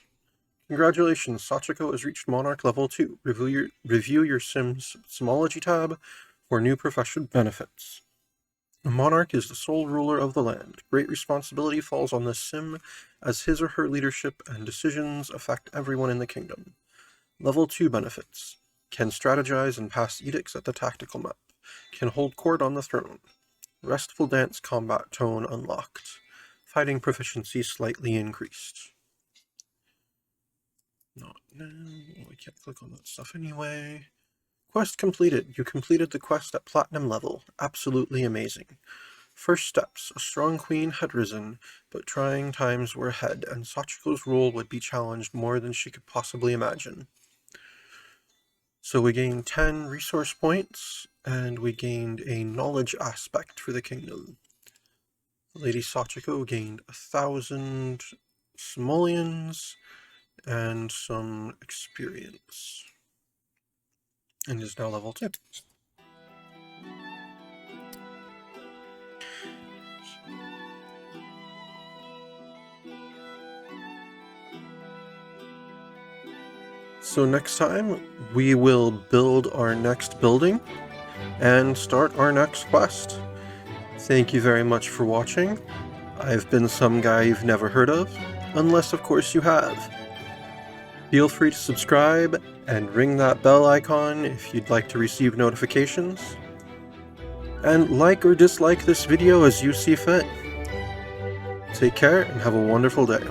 Congratulations, Sachiko has reached Monarch level 2. Review your Sim's Simology tab for new profession benefits. The Monarch is the sole ruler of the land. Great responsibility falls on the Sim, as his or her leadership and decisions affect everyone in the kingdom. Level 2 benefits. Can strategize and pass edicts at the tactical map. Can hold court on the throne. Restful dance combat tone unlocked. Fighting proficiency slightly increased. Not now. I can't click on that stuff anyway. Quest completed. You completed the quest at Platinum level. Absolutely amazing. First steps. A strong queen had risen, but trying times were ahead, and Sachiko's rule would be challenged more than she could possibly imagine. So we gained 10 resource points, and we gained a knowledge aspect for the kingdom. Lady Sachiko gained 1,000 simoleons and some experience, and is now level 2. So next time, we will build our next building and start our next quest. Thank you very much for watching. I've been some guy you've never heard of, unless of course you have. Feel free to subscribe and ring that bell icon if you'd like to receive notifications. And like or dislike this video as you see fit. Take care and have a wonderful day.